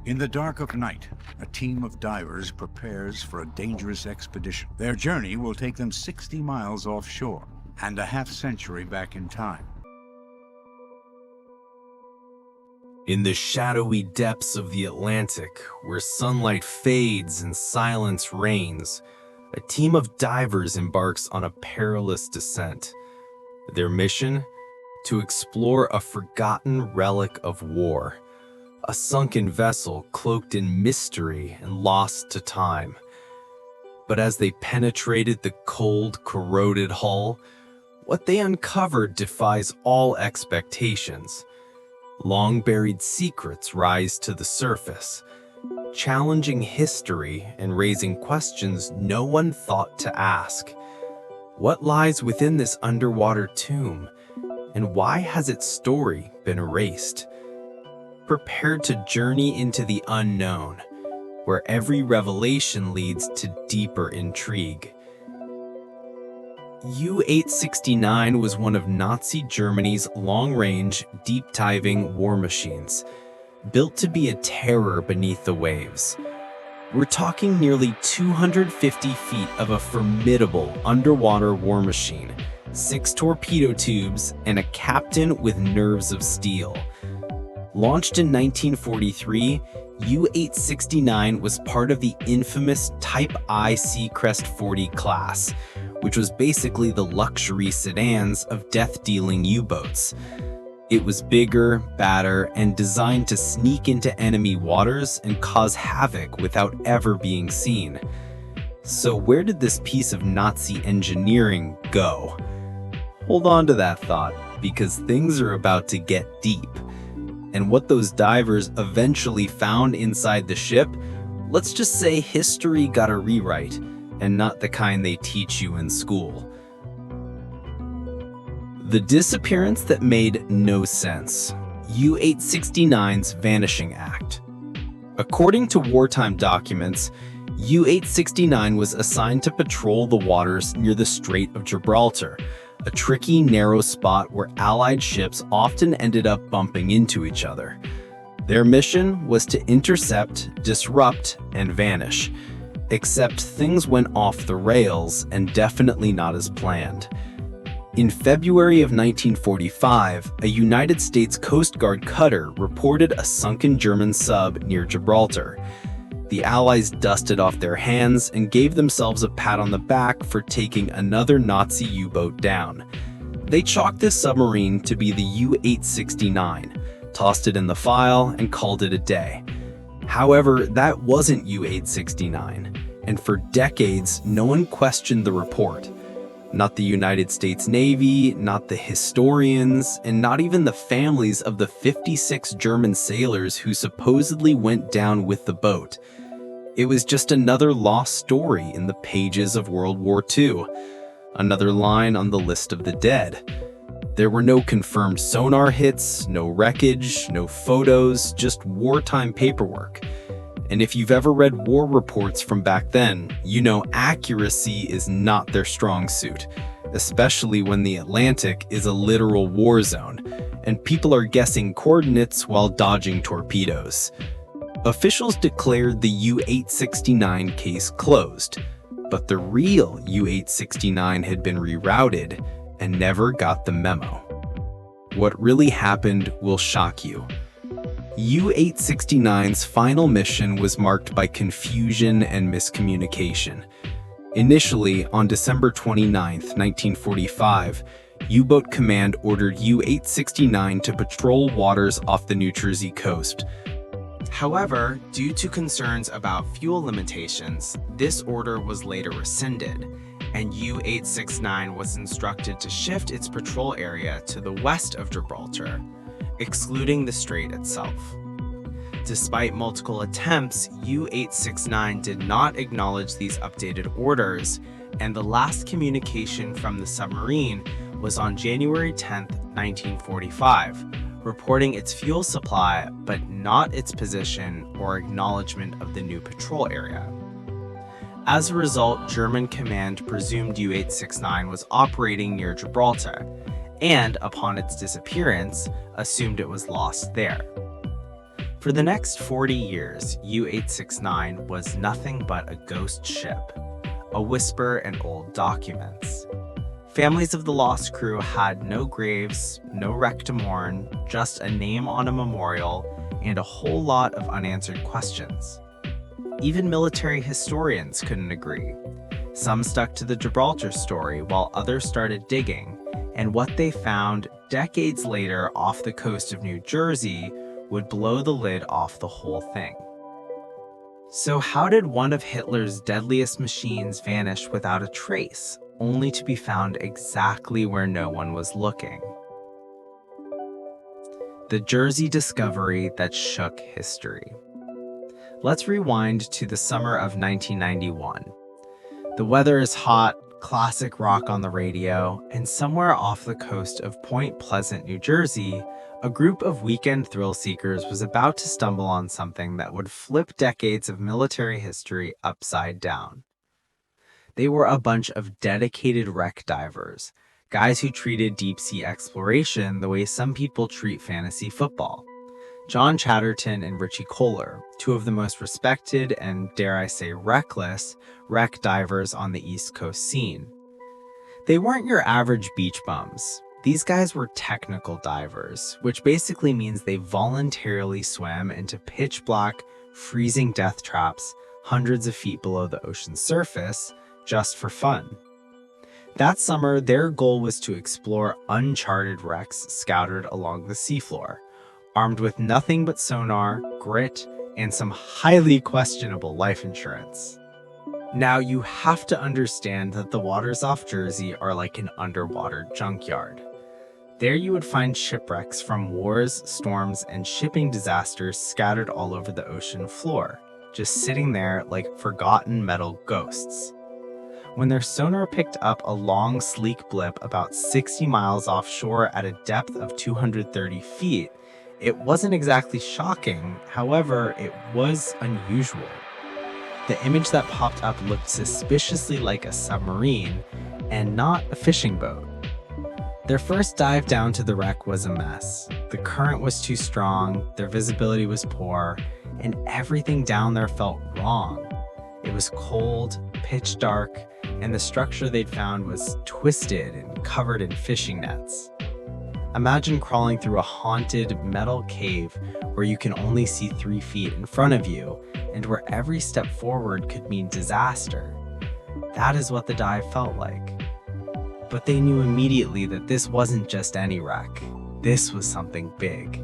In the dark of night, a team of divers prepares for a dangerous expedition. Their journey will take them 60 miles offshore and a half-century back in time. In the shadowy depths of the Atlantic, where sunlight fades and silence reigns, a team of divers embarks on a perilous descent. Their mission? To explore a forgotten relic of war, a sunken vessel cloaked in mystery and lost to time. But as they penetrated the cold, corroded hull, what they uncovered defies all expectations. Long-buried secrets rise to the surface, challenging history and raising questions no one thought to ask. What lies within this underwater tomb, and why has its story been erased? Prepare to journey into the unknown, where every revelation leads to deeper intrigue. U-869 was one of Nazi Germany's long-range, deep-diving war machines, built to be a terror beneath the waves. We're talking nearly 250 feet of a formidable underwater war machine, 6 torpedo tubes, and a captain with nerves of steel. Launched in 1943, U-869 was part of the infamous Type I Seacrest 40 class, which was basically the luxury sedans of death-dealing U-boats. It was bigger, badder, and designed to sneak into enemy waters and cause havoc without ever being seen. So where did this piece of Nazi engineering go? Hold on to that thought, because things are about to get deep. And what those divers eventually found inside the ship, let's just say history got a rewrite, and not the kind they teach you in school. The disappearance that made no sense. U-869's Vanishing Act. According to wartime documents, U-869 was assigned to patrol the waters near the Strait of Gibraltar, a tricky, narrow spot where Allied ships often ended up bumping into each other. Their mission was to intercept, disrupt, and vanish. Except things went off the rails, and definitely not as planned. In February of 1945, a United States Coast Guard cutter reported a sunken German sub near Gibraltar. The Allies dusted off their hands and gave themselves a pat on the back for taking another Nazi U-boat down. They chalked this submarine to be the U-869, tossed it in the file, and called it a day. However, that wasn't U-869, and for decades, no one questioned the report. Not the United States Navy, not the historians, and not even the families of the 56 German sailors who supposedly went down with the boat. It was just another lost story in the pages of World War II, another line on the list of the dead. There were no confirmed sonar hits, no wreckage, no photos, just wartime paperwork. And if you've ever read war reports from back then, you know accuracy is not their strong suit, especially when the Atlantic is a literal war zone, and people are guessing coordinates while dodging torpedoes. Officials declared the U-869 case closed, but the real U-869 had been rerouted and never got the memo. What really happened will shock you. U-869's final mission was marked by confusion and miscommunication. Initially, on December 29, 1945, U-Boat Command ordered U-869 to patrol waters off the New Jersey coast. However, due to concerns about fuel limitations, this order was later rescinded, and U-869 was instructed to shift its patrol area to the west of Gibraltar, excluding the strait itself. Despite multiple attempts, U-869 did not acknowledge these updated orders, and the last communication from the submarine was on January 10, 1945, reporting its fuel supply but not its position or acknowledgement of the new patrol area. As a result, German command presumed U-869 was operating near Gibraltar, and upon its disappearance, assumed it was lost there. For the next 40 years, U-869 was nothing but a ghost ship, a whisper in old documents. Families of the lost crew had no graves, no wreck to mourn, just a name on a memorial and a whole lot of unanswered questions. Even military historians couldn't agree. Some stuck to the Gibraltar story while others started digging, and what they found decades later off the coast of New Jersey would blow the lid off the whole thing. So how did one of Hitler's deadliest machines vanish without a trace, only to be found exactly where no one was looking? The Jersey discovery that shook history. Let's rewind to the summer of 1991. The weather is hot, classic rock on the radio, and somewhere off the coast of Point Pleasant, New Jersey, a group of weekend thrill seekers was about to stumble on something that would flip decades of military history upside down. They were a bunch of dedicated wreck divers, guys who treated deep-sea exploration the way some people treat fantasy football. John Chatterton and Richie Kohler, two of the most respected and, dare I say, reckless wreck divers on the East Coast scene. They weren't your average beach bums. These guys were technical divers, which basically means they voluntarily swam into pitch-black, freezing death traps hundreds of feet below the ocean's surface just for fun. That summer, their goal was to explore uncharted wrecks scattered along the seafloor, armed with nothing but sonar, grit, and some highly questionable life insurance. Now, you have to understand that the waters off Jersey are like an underwater junkyard. There you would find shipwrecks from wars, storms, and shipping disasters scattered all over the ocean floor, just sitting there like forgotten metal ghosts. When their sonar picked up a long, sleek blip about 60 miles offshore at a depth of 230 feet, it wasn't exactly shocking, however, it was unusual. The image that popped up looked suspiciously like a submarine, and not a fishing boat. Their first dive down to the wreck was a mess. The current was too strong, their visibility was poor, and everything down there felt wrong. It was cold, pitch dark, and the structure they'd found was twisted and covered in fishing nets. Imagine crawling through a haunted metal cave where you can only see 3 feet in front of you and where every step forward could mean disaster. That is what the dive felt like. But they knew immediately that this wasn't just any wreck. This was something big.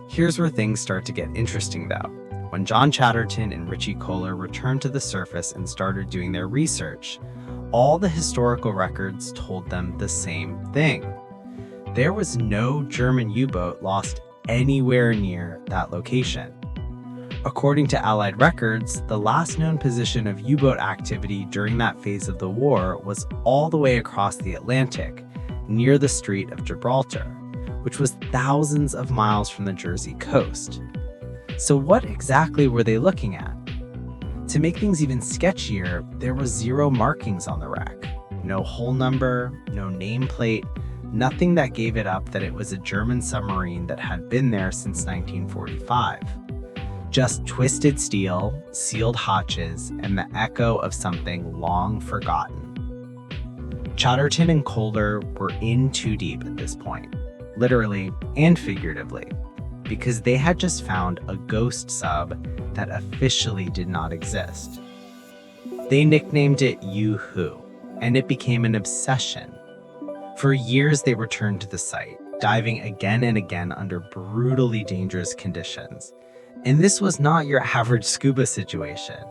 Here's where things start to get interesting though. When John Chatterton and Richie Kohler returned to the surface and started doing their research, all the historical records told them the same thing. There was no German U-boat lost anywhere near that location. According to Allied records, the last known position of U-boat activity during that phase of the war was all the way across the Atlantic, near the Strait of Gibraltar, which was thousands of miles from the Jersey coast. So what exactly were they looking at? To make things even sketchier, there were 0 markings on the wreck. No hull number, no nameplate, nothing that gave it up that it was a German submarine that had been there since 1945. Just twisted steel, sealed hatches, and the echo of something long forgotten. Chatterton and Kohler were in too deep at this point, literally and figuratively, because they had just found a ghost sub that officially did not exist. They nicknamed it Yoo-Hoo, and it became an obsession. For years, they returned to the site, diving again and again under brutally dangerous conditions. And this was not your average scuba situation.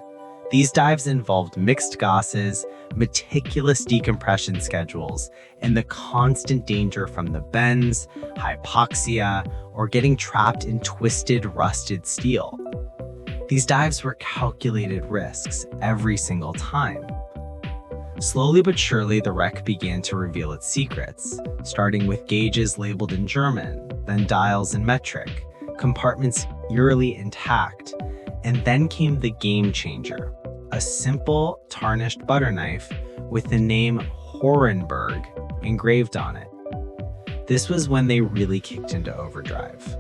These dives involved mixed gases, meticulous decompression schedules, and the constant danger from the bends, hypoxia, or getting trapped in twisted, rusted steel. These dives were calculated risks every single time. Slowly but surely, the wreck began to reveal its secrets, starting with gauges labeled in German, then dials in metric, compartments eerily intact, and then came the game changer, a simple tarnished butter knife with the name Horenberg engraved on it. This was when they really kicked into overdrive.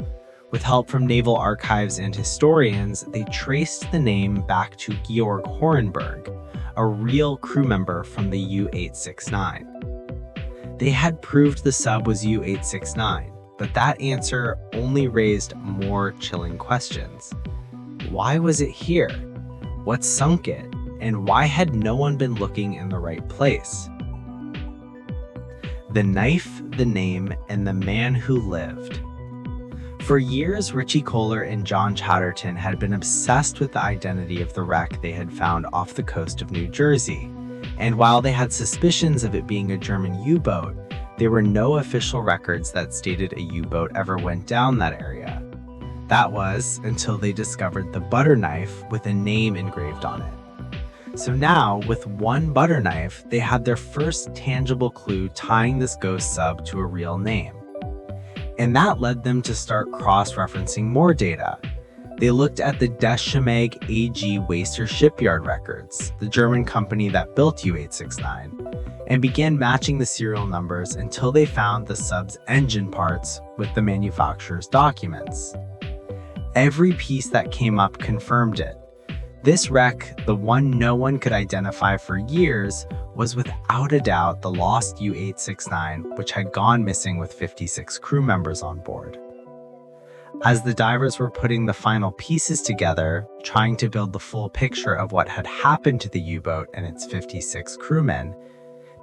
With help from naval archives and historians, they traced the name back to Georg Horenberg, a real crew member from the U-869. They had proved the sub was U-869, but that answer only raised more chilling questions. Why was it here? What sunk it? And why had no one been looking in the right place? The knife, the name, and the man who lived. For years, Richie Kohler and John Chatterton had been obsessed with the identity of the wreck they had found off the coast of New Jersey. And while they had suspicions of it being a German U-boat, there were no official records that stated a U-boat ever went down that area. That was until they discovered the butter knife with a name engraved on it. So now, with one butter knife, they had their first tangible clue tying this ghost sub to a real name. And that led them to start cross-referencing more data. They looked at the Deschameg AG Waster shipyard records, the German company that built U-869, and began matching the serial numbers until they found the sub's engine parts with the manufacturer's documents. Every piece that came up confirmed it. This wreck, the one no one could identify for years, was without a doubt the lost U-869, which had gone missing with 56 crew members on board. As the divers were putting the final pieces together, trying to build the full picture of what had happened to the U-boat and its 56 crewmen,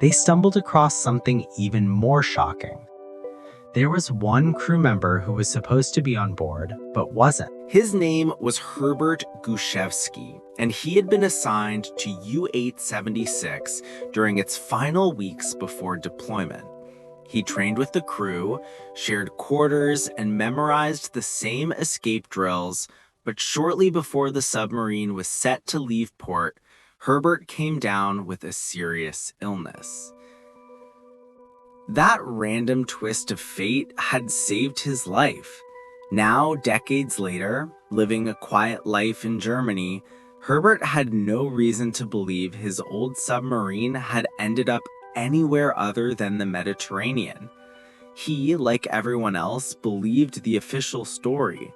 they stumbled across something even more shocking. There was one crew member who was supposed to be on board, but wasn't. His name was Herbert Gushevsky, and he had been assigned to U-876 during its final weeks before deployment. He trained with the crew, shared quarters, and memorized the same escape drills, but shortly before the submarine was set to leave port, Herbert came down with a serious illness. That random twist of fate had saved his life. Now, decades later, living a quiet life in Germany, Herbert had no reason to believe his old submarine had ended up anywhere other than the Mediterranean. He, like everyone else, believed the official story,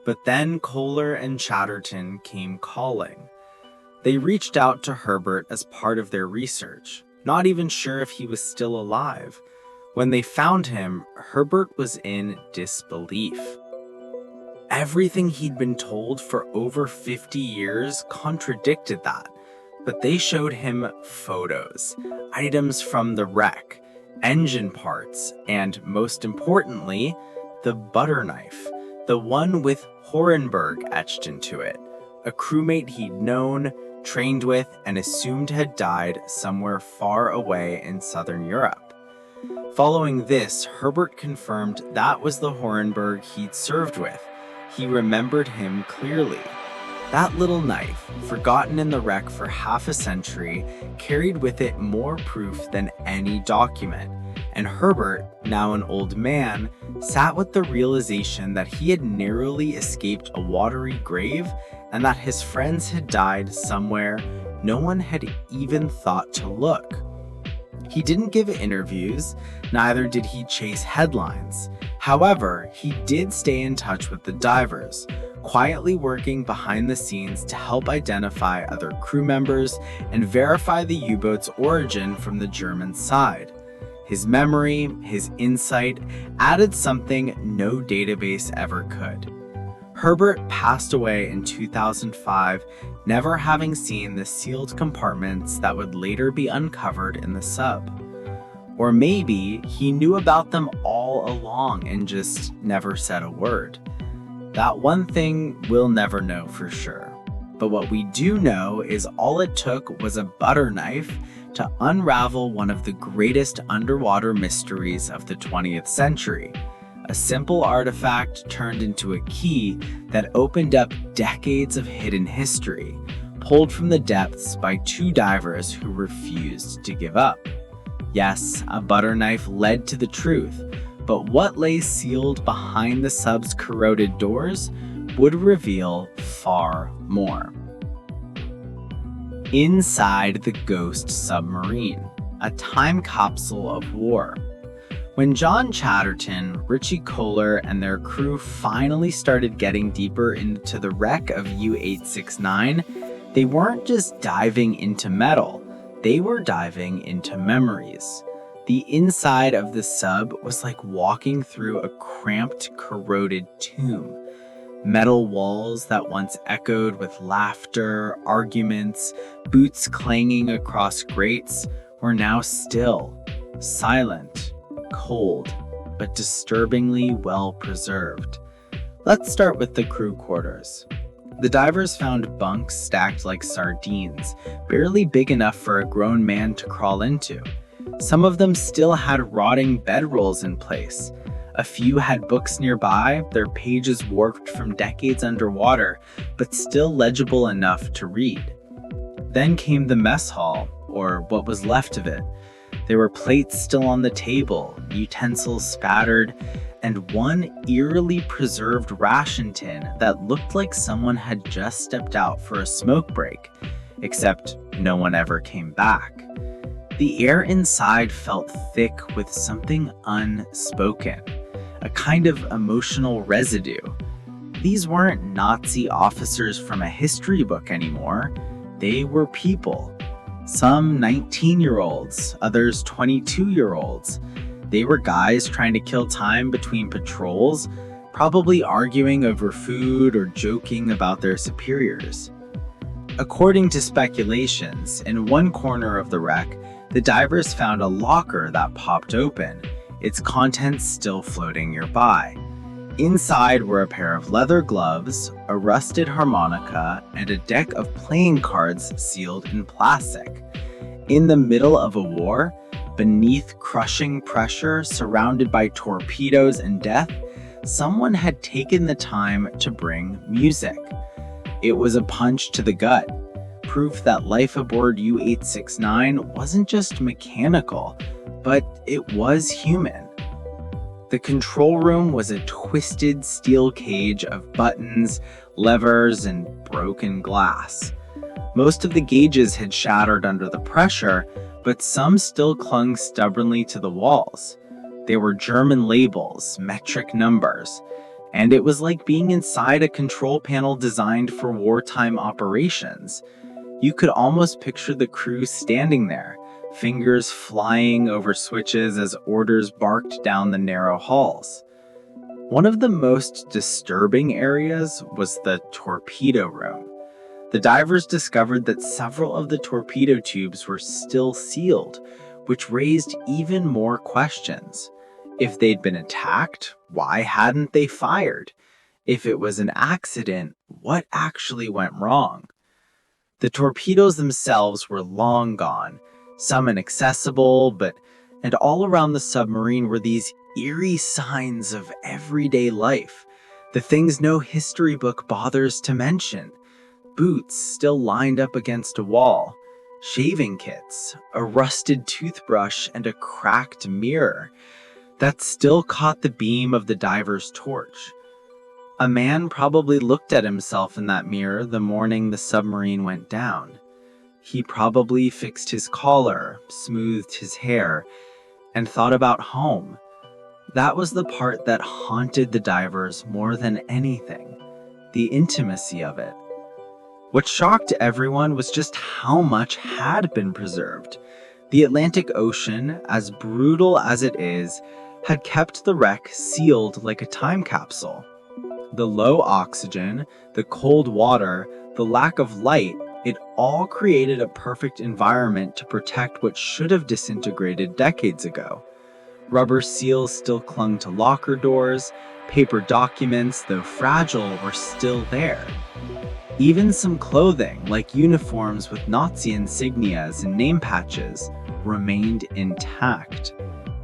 but then Kohler and Chatterton came calling. They reached out to Herbert as part of their research, not even sure if he was still alive. When they found him, Herbert was in disbelief. Everything he'd been told for over 50 years contradicted that, but they showed him photos, items from the wreck, engine parts, and most importantly, the butter knife, the one with Horenberg etched into it, a crewmate he'd known, trained with, and assumed had died somewhere far away in southern Europe. Following this, Herbert confirmed that was the Horenberg he'd served with. He remembered him clearly. That little knife, forgotten in the wreck for half a century, carried with it more proof than any document. And Herbert, now an old man, sat with the realization that he had narrowly escaped a watery grave and that his friends had died somewhere no one had even thought to look. He didn't give interviews, neither did he chase headlines. However, he did stay in touch with the divers, quietly working behind the scenes to help identify other crew members and verify the U-boat's origin from the German side. His memory, his insight, added something no database ever could. Herbert passed away in 2005, never having seen the sealed compartments that would later be uncovered in the sub. Or maybe he knew about them all along and just never said a word. That one thing we'll never know for sure. But what we do know is all it took was a butter knife to unravel one of the greatest underwater mysteries of the 20th century. A simple artifact turned into a key that opened up decades of hidden history, pulled from the depths by two divers who refused to give up. Yes, a butter knife led to the truth, but what lay sealed behind the sub's corroded doors would reveal far more. Inside the ghost submarine, a time capsule of war. When John Chatterton, Richie Kohler, and their crew finally started getting deeper into the wreck of U-869, they weren't just diving into metal, they were diving into memories. The inside of the sub was like walking through a cramped, corroded tomb. Metal walls that once echoed with laughter, arguments, boots clanging across grates were now still, silent, cold, but disturbingly well preserved. Let's start with the crew quarters. The divers found bunks stacked like sardines, barely big enough for a grown man to crawl into. Some of them still had rotting bedrolls in place. A few had books nearby, their pages warped from decades underwater, but still legible enough to read. Then came the mess hall, or what was left of it. There were plates still on the table, utensils spattered, and one eerily preserved ration tin that looked like someone had just stepped out for a smoke break, except no one ever came back. The air inside felt thick with something unspoken, a kind of emotional residue. These weren't Nazi officers from a history book anymore. They were people. Some 19-year-olds, others 22-year-olds. They were guys trying to kill time between patrols, probably arguing over food or joking about their superiors. According to speculations, in one corner of the wreck, the divers found a locker that popped open, its contents still floating nearby. Inside were a pair of leather gloves, a rusted harmonica, and a deck of playing cards sealed in plastic. In the middle of a war, beneath crushing pressure, surrounded by torpedoes and death, someone had taken the time to bring music. It was a punch to the gut, proof that life aboard U-869 wasn't just mechanical, but it was human. The control room was a twisted steel cage of buttons, levers, and broken glass. Most of the gauges had shattered under the pressure, but some still clung stubbornly to the walls. They were German labels, metric numbers, and it was like being inside a control panel designed for wartime operations. You could almost picture the crew standing there, fingers flying over switches as orders barked down the narrow halls. One of the most disturbing areas was the torpedo room. The divers discovered that several of the torpedo tubes were still sealed, which raised even more questions. If they'd been attacked, why hadn't they fired? If it was an accident, what actually went wrong? The torpedoes themselves were long gone, some inaccessible, and all around the submarine were these eerie signs of everyday life, the things no history book bothers to mention. Boots still lined up against a wall, shaving kits, a rusted toothbrush, and a cracked mirror that still caught the beam of the diver's torch. A man probably looked at himself in that mirror the morning the submarine went down. He probably fixed his collar, smoothed his hair, and thought about home. That was the part that haunted the divers more than anything, the intimacy of it. What shocked everyone was just how much had been preserved. The Atlantic Ocean, as brutal as it is, had kept the wreck sealed like a time capsule. The low oxygen, the cold water, the lack of light, it all created a perfect environment to protect what should have disintegrated decades ago. Rubber seals still clung to locker doors, paper documents, though fragile, were still there. Even some clothing, like uniforms with Nazi insignias and name patches, remained intact.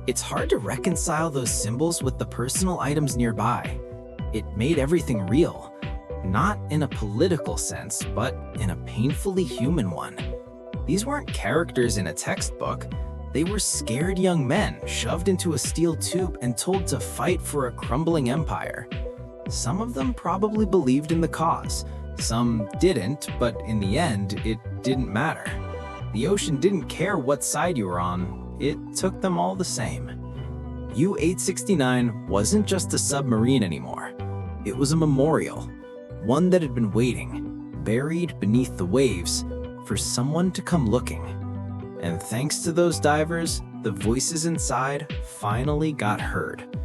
It's hard to reconcile those symbols with the personal items nearby. It made everything real, not in a political sense, but in a painfully human one. These weren't characters in a textbook. They were scared young men shoved into a steel tube and told to fight for a crumbling empire. Some of them probably believed in the cause. Some didn't, but in the end, it didn't matter. The ocean didn't care what side you were on. It took them all the same. U-869 wasn't just a submarine anymore. It was a memorial, one that had been waiting, buried beneath the waves, for someone to come looking. And thanks to those divers, the voices inside finally got heard.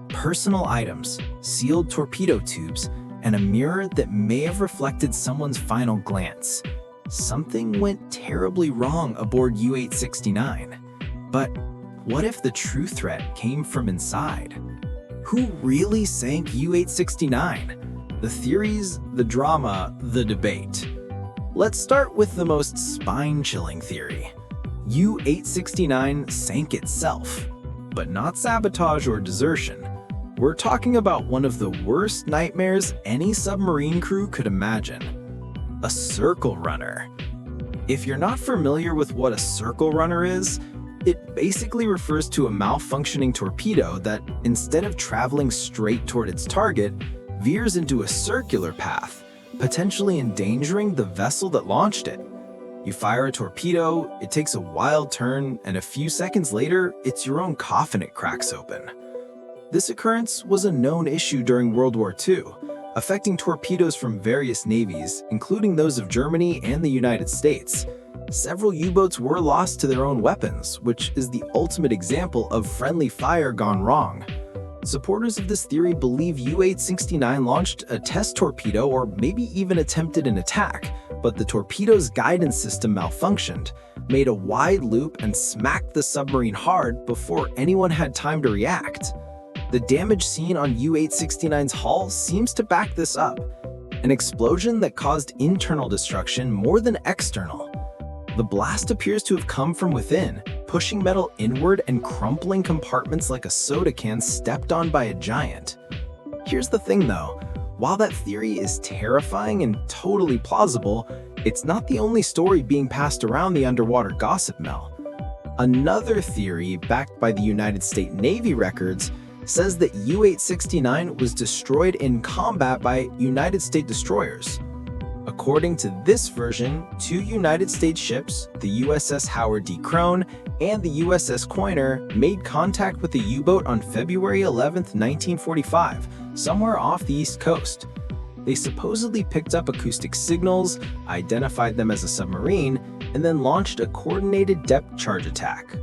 Personal items, sealed torpedo tubes, and a mirror that may have reflected someone's final glance. Something went terribly wrong aboard U-869. But what if the true threat came from inside? Who really sank U-869? The theories, the drama, the debate. Let's start with the most spine-chilling theory. U-869 sank itself, but not sabotage or desertion. We're talking about one of the worst nightmares any submarine crew could imagine. A circle runner. If you're not familiar with what a circle runner is, it basically refers to a malfunctioning torpedo that, instead of traveling straight toward its target, veers into a circular path, potentially endangering the vessel that launched it. You fire a torpedo, it takes a wild turn, and a few seconds later, it's your own coffin it cracks open. This occurrence was a known issue during World War II, affecting torpedoes from various navies, including those of Germany and the United States. Several U-boats were lost to their own weapons, which is the ultimate example of friendly fire gone wrong. Supporters of this theory believe U-869 launched a test torpedo or maybe even attempted an attack, but the torpedo's guidance system malfunctioned, made a wide loop, and smacked the submarine hard before anyone had time to react. The damage seen on U-869's hull seems to back this up. An explosion that caused internal destruction more than external. The blast appears to have come from within, pushing metal inward and crumpling compartments like a soda can stepped on by a giant. Here's the thing though, while that theory is terrifying and totally plausible, it's not the only story being passed around the underwater gossip mill. Another theory, backed by the United States Navy records, says that U-869 was destroyed in combat by United States destroyers. According to this version, two United States ships, the USS Howard D. Crone and the USS Coiner, made contact with a U-boat on February 11, 1945, somewhere off the East Coast. They supposedly picked up acoustic signals, identified them as a submarine, and then launched a coordinated depth charge attack.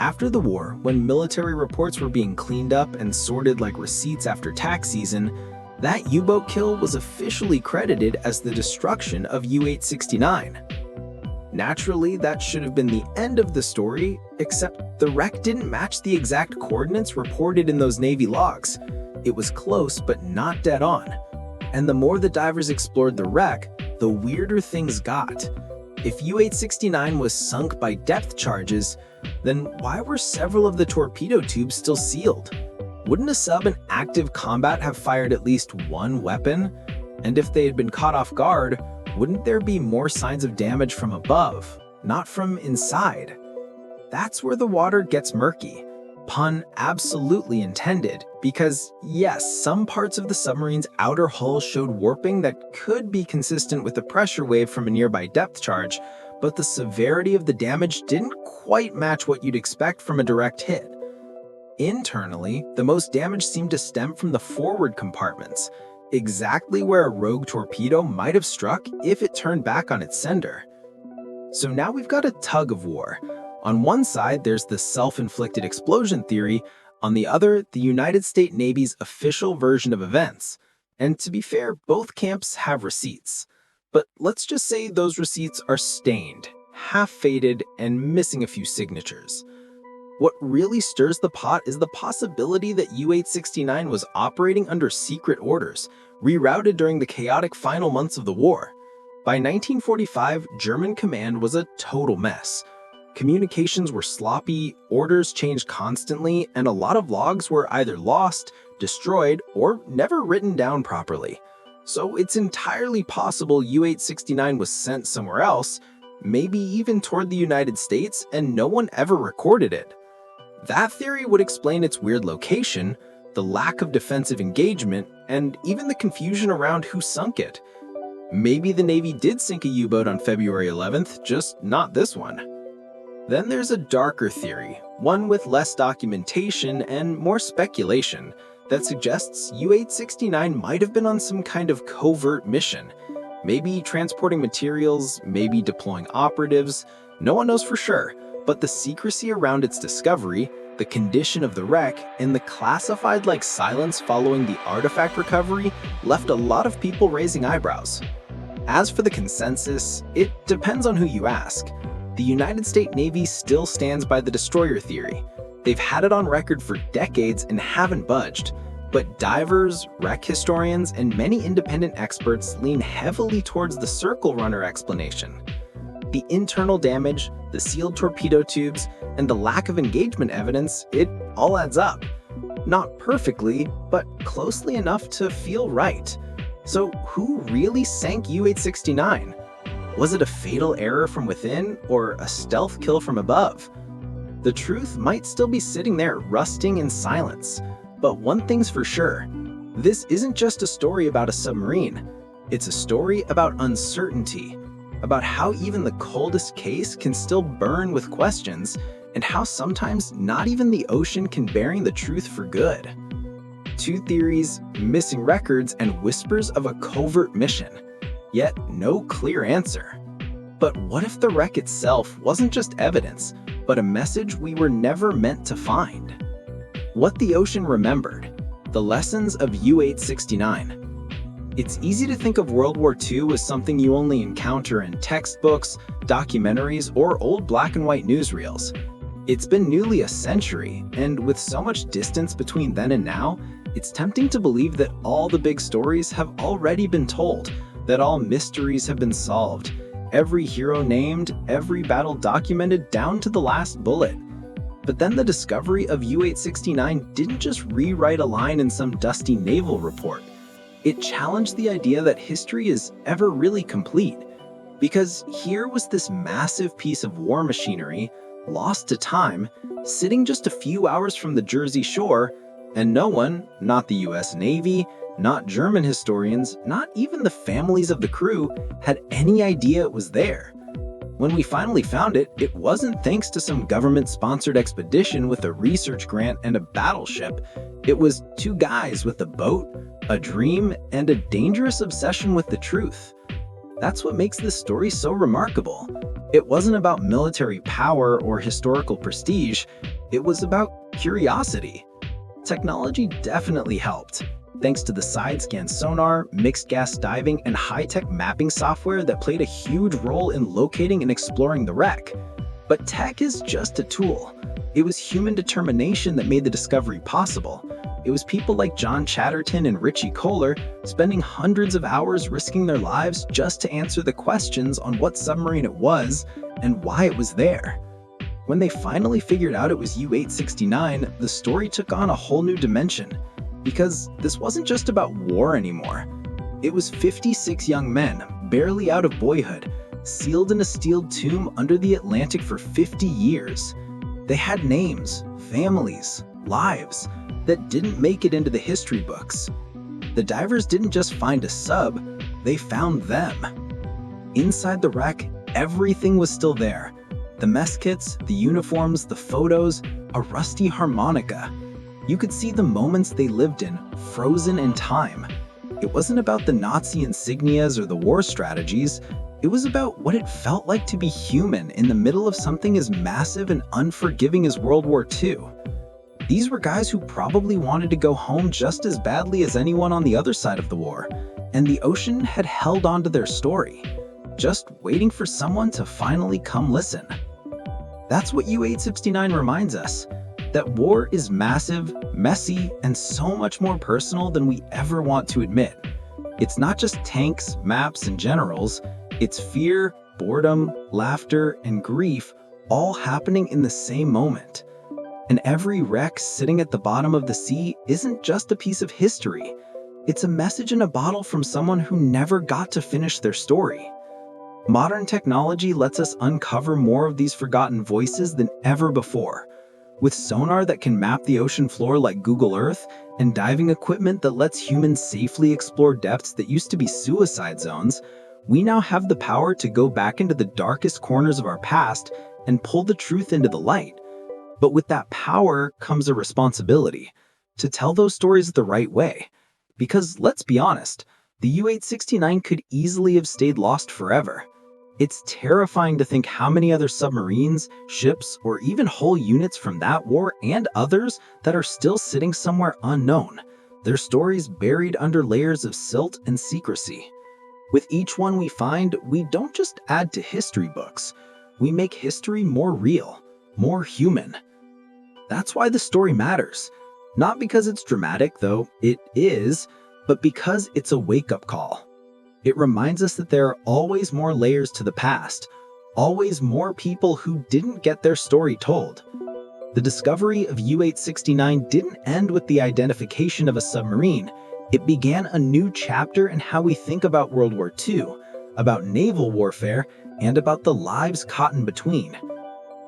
After the war, when military reports were being cleaned up and sorted like receipts after tax season, that U-boat kill was officially credited as the destruction of U-869. Naturally, that should have been the end of the story, except the wreck didn't match the exact coordinates reported in those Navy logs. It was close, but not dead on. And the more the divers explored the wreck, the weirder things got. If U-869 was sunk by depth charges, then why were several of the torpedo tubes still sealed? Wouldn't a sub in active combat have fired at least one weapon? And if they had been caught off guard, wouldn't there be more signs of damage from above, not from inside? That's where the water gets murky. Pun absolutely intended, because yes, some parts of the submarine's outer hull showed warping that could be consistent with a pressure wave from a nearby depth charge, but the severity of the damage didn't quite match what you'd expect from a direct hit. Internally, the most damage seemed to stem from the forward compartments, exactly where a rogue torpedo might have struck if it turned back on its sender. So now we've got a tug of war. On one side, there's the self-inflicted explosion theory, on the other, the United States Navy's official version of events. And to be fair, both camps have receipts. But let's just say those receipts are stained, half-faded, and missing a few signatures. What really stirs the pot is the possibility that U-869 was operating under secret orders, rerouted during the chaotic final months of the war. By 1945, German command was a total mess. Communications were sloppy, orders changed constantly, and a lot of logs were either lost, destroyed, or never written down properly. So it's entirely possible U-869 was sent somewhere else, maybe even toward the United States, and no one ever recorded it. That theory would explain its weird location, the lack of defensive engagement, and even the confusion around who sunk it. Maybe the Navy did sink a U-boat on February 11th, just not this one. Then there's a darker theory, one with less documentation and more speculation, that suggests U-869 might have been on some kind of covert mission. Maybe transporting materials, maybe deploying operatives. No one knows for sure, but the secrecy around its discovery, the condition of the wreck, and the classified-like silence following the artifact recovery left a lot of people raising eyebrows. As for the consensus, it depends on who you ask. The United States Navy still stands by the destroyer theory. They've had it on record for decades and haven't budged. But divers, wreck historians, and many independent experts lean heavily towards the circle runner explanation. The internal damage, the sealed torpedo tubes, and the lack of engagement evidence, it all adds up. Not perfectly, but closely enough to feel right. So who really sank U-869? Was it a fatal error from within, or a stealth kill from above? The truth might still be sitting there rusting in silence. But one thing's for sure, this isn't just a story about a submarine. It's a story about uncertainty, about how even the coldest case can still burn with questions, and how sometimes not even the ocean can bury the truth for good. Two theories, missing records, and whispers of a covert mission. Yet no clear answer. But what if the wreck itself wasn't just evidence, but a message we were never meant to find? What the ocean remembered, the lessons of U-869. It's easy to think of World War II as something you only encounter in textbooks, documentaries, or old black and white newsreels. It's been nearly a century, and with so much distance between then and now, it's tempting to believe that all the big stories have already been told, that all mysteries have been solved, every hero named, every battle documented down to the last bullet. But then the discovery of U-869 didn't just rewrite a line in some dusty naval report. It challenged the idea that history is ever really complete. Because here was this massive piece of war machinery, lost to time, sitting just a few hours from the Jersey shore, and no one, not the US Navy, not German historians, not even the families of the crew, had any idea it was there. When we finally found it, it wasn't thanks to some government-sponsored expedition with a research grant and a battleship. It was two guys with a boat, a dream, and a dangerous obsession with the truth. That's what makes this story so remarkable. It wasn't about military power or historical prestige. It was about curiosity. Technology definitely helped. Thanks to the side-scan sonar, mixed gas diving, and high-tech mapping software that played a huge role in locating and exploring the wreck. But tech is just a tool. It was human determination that made the discovery possible. It was people like John Chatterton and Richie Kohler spending hundreds of hours risking their lives just to answer the questions on what submarine it was and why it was there. When they finally figured out it was U-869, the story took on a whole new dimension. Because this wasn't just about war anymore. It was 56 young men, barely out of boyhood, sealed in a steel tomb under the Atlantic for 50 years. They had names, families, lives that didn't make it into the history books. The divers didn't just find a sub, they found them. Inside the wreck, everything was still there. The mess kits, the uniforms, the photos, a rusty harmonica. You could see the moments they lived in, frozen in time. It wasn't about the Nazi insignias or the war strategies. It was about what it felt like to be human in the middle of something as massive and unforgiving as World War II. These were guys who probably wanted to go home just as badly as anyone on the other side of the war, and the ocean had held on to their story, just waiting for someone to finally come listen. That's what U-869 reminds us. That war is massive, messy, and so much more personal than we ever want to admit. It's not just tanks, maps, and generals. It's fear, boredom, laughter, and grief all happening in the same moment. And every wreck sitting at the bottom of the sea isn't just a piece of history. It's a message in a bottle from someone who never got to finish their story. Modern technology lets us uncover more of these forgotten voices than ever before. With sonar that can map the ocean floor like Google Earth, and diving equipment that lets humans safely explore depths that used to be suicide zones, we now have the power to go back into the darkest corners of our past and pull the truth into the light. But with that power comes a responsibility to tell those stories the right way. Because let's be honest, the U-869 could easily have stayed lost forever. It's terrifying to think how many other submarines, ships, or even whole units from that war and others that are still sitting somewhere unknown, their stories buried under layers of silt and secrecy. With each one we find, we don't just add to history books, we make history more real, more human. That's why the story matters. Not because it's dramatic, though it is, but because it's a wake-up call. It reminds us that there are always more layers to the past, always more people who didn't get their story told. The discovery of U-869 didn't end with the identification of a submarine. It began a new chapter in how we think about World War II, about naval warfare, and about the lives caught in between.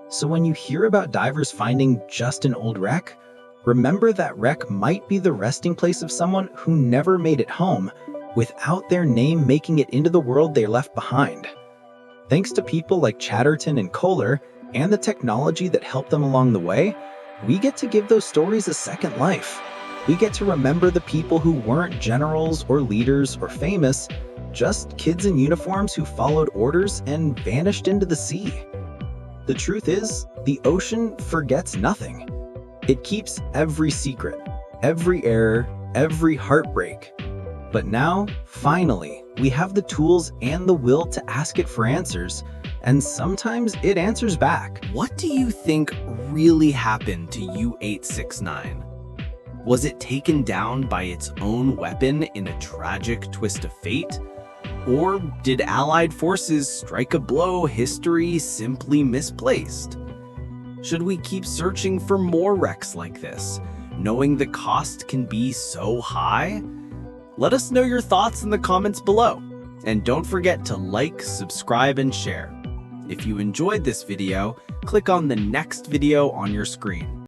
So when you hear about divers finding just an old wreck, remember that wreck might be the resting place of someone who never made it home, without their name making it into the world they left behind. Thanks to people like Chatterton and Kohler, and the technology that helped them along the way, we get to give those stories a second life. We get to remember the people who weren't generals or leaders or famous, just kids in uniforms who followed orders and vanished into the sea. The truth is, the ocean forgets nothing. It keeps every secret, every error, every heartbreak. But now, finally, we have the tools and the will to ask it for answers, and sometimes it answers back. What do you think really happened to U-869? Was it taken down by its own weapon in a tragic twist of fate? Or did Allied forces strike a blow history simply misplaced? Should we keep searching for more wrecks like this, knowing the cost can be so high? Let us know your thoughts in the comments below. And don't forget to like, subscribe, and share. If you enjoyed this video, click on the next video on your screen.